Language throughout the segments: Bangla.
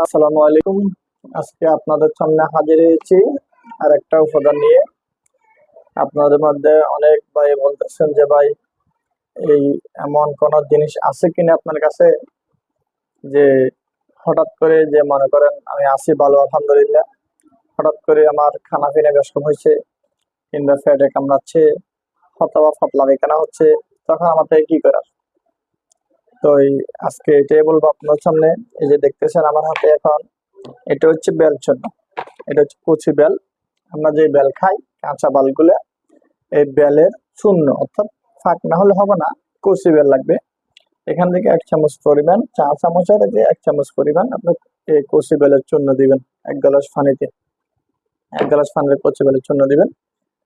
আসসালামু আলাইকুম। আজকে আপনাদের সামনে হাজির হয়েছি আর একটা উপাদান নিয়ে। আপনাদের মধ্যে অনেক ভাই বলতেছেন যে ভাই, এই এমন কোন জিনিস আছে কিনা আপনার কাছে যে হঠাৎ করে, যে মনে করেন আমি আছি ভালো আলহামদুলিল্লাহ, হঠাৎ করে আমার খানা পিনা বেশ কম হয়েছে, কিংবা পেটে কামড়াচ্ছে, অথবা পাতলা পায়খানা হচ্ছে, তখন আমার থেকে কি করার। তো আজকে এটাই বলবো আপনার সামনে। এই যে দেখতেছেন আমার হাতে এখন, এটা হচ্ছে বেলচুন, এটা হচ্ছে কচি বেল। আমরা যে বেল খাই, কাঁচা বেলগুলো, এই বেলের চূর্ণ, অর্থাৎ ফাঁক না হলে হবে না, কচি বেল লাগবে। এখান থেকে 1 চামচ পরিমাণ, 4 চামচের যে 1 চামচ পরিমাণ আপনি এই কচি বেলের চূর্ণ দিবেন 1 গ্লাস পানিতে। 1 গ্লাস পানিতে কচি বেলের চূর্ণ দিবেন।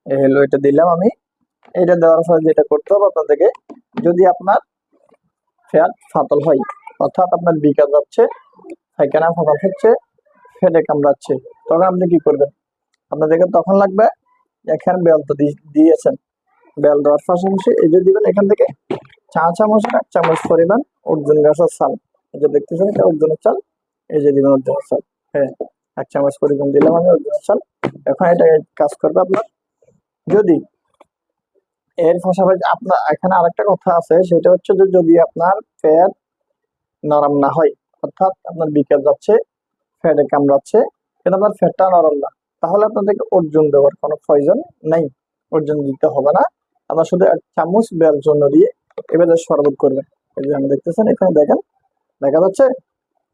এই হলো, এটা দিলাম আমি। এটা দেওয়ার পরে যেটা করতে হবে আপনাদেরকে, যদি আপনার ফ্যাট ফাটল হয়, অর্থাৎ আপনার বিকাশ যাচ্ছে, পায়খানা ফাটল হচ্ছে, ফেটে কামড়াচ্ছে, তখন আপনি কি করবেন? আপনাদেরকে তখন লাগবে, এখানে বেল তো দিয়েছেন, বেল দেওয়ার পাশাপাশি এই যে দিবেন এখান থেকে 4 চামচের 1 চামচ পরিমাণ অর্জুন গাছের চাল। এই যে দেখতেছেন, এটা অর্জুনের চাল। এই যে দিবেন অর্জুনের চাল। হ্যাঁ, 1 চামচ পরিমাণ দিলাম আমি অর্জুনের চাল। এখন এটা কাজ করবে আপনার। যদি এর পাশাপাশি আপনার এখানে আরেকটা কথা আছে, সেটা হচ্ছে যে যদি আপনার পেট নরম না হয়, অর্থাৎ আপনার বিকাশ যাচ্ছে, ফ্যাটে কামড়াচ্ছে, কিন্তু আপনার ফ্যাটটা নরম না, তাহলে আপনাদেরকে অর্জুন দেওয়ার কোনো প্রয়োজন নেই। অর্জুন দিতে হবে না। আপনার শুধু 1 চামচ বেল চূর্ণ দিয়ে এবারে শরবত করবেন। এই যে আমি দেখতেছেন, এখানে দেখেন, দেখা যাচ্ছে।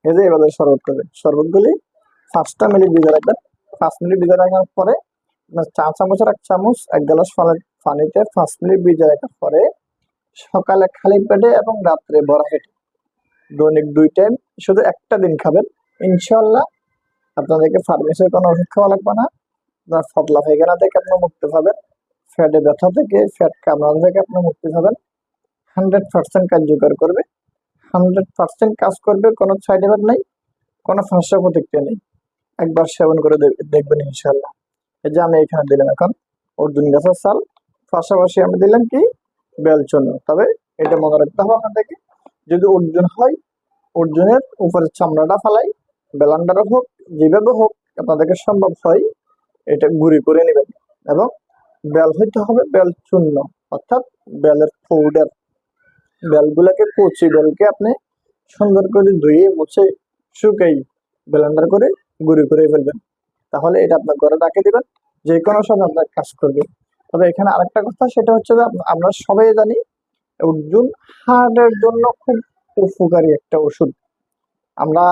এই যে এবারে শরবত করবেন। শরবতগুলি 5 মিনিট ভিজে রাখবেন। 5 মিনিট ভিজে রাখার পরে আপনার 4 চামচের 1 চামচ 1 গ্লাস পানিতে 5 মিনিট ভিজে রাখার পরে সকালে খালি পেটে এবং রাত্রে ভরা পেটে দৈনিক 2 টাইম, শুধু একটা দিন খাবেন। ইনশাল্লাহ আপনাদেরকে ফার্মেসির কোনো ওষুধ খাওয়া লাগবে না। আপনার পাতলা পায়খানা থেকে আপনি মুক্তি পাবেন, ফ্যাটে ব্যথা থেকে, ফ্যাট কামড়ানো থেকে আপনি মুক্তি পাবেন। 100% কার্যকর করবে, 100% কাজ করবে, কোনো সাইড এফেক্ট নেই, কোনো পার্শ্ব প্রতিক্রিয়া নেই। একবার সেবন করে দেখবেন ইনশাল্লাহ। এই যে আমি এখানে দিলাম এখন অর্জুন গাছের চাল, পাশাপাশি আমি দিলাম কি, বেলচূর্ণ। তবে এটা মনে রাখতে হবে আপনাদেরকে, যদি অর্জুন হয়, অর্জুনের উপরের চামড়াটা ফালাই, ব্লেন্ডারে হোক, যেভাবে হোক আপনাদেরকে সম্ভব হয়, এটা গুঁড়ি করে নেবেন। এবং বেল হইতে হবে বেল চূর্ণ, অর্থাৎ বেলের পাউডার। বেলগুলোকে, কচি বেলকে আপনি সুন্দর করে ধুয়ে মুছে শুকাই ব্লেন্ডার করে গুঁড়ি করে ফেলবেন। তাহলে এটা আপনার ঘরে রাখে দিবেন, যে কোনো সময় আপনার কাজ করবে। তবে এখানে আরেকটা কথা, সেটা হচ্ছে যে আমরা সবাই জানি অর্জুন হার্টের জন্য খুব উপকারী একটা ওষুধ। আমরা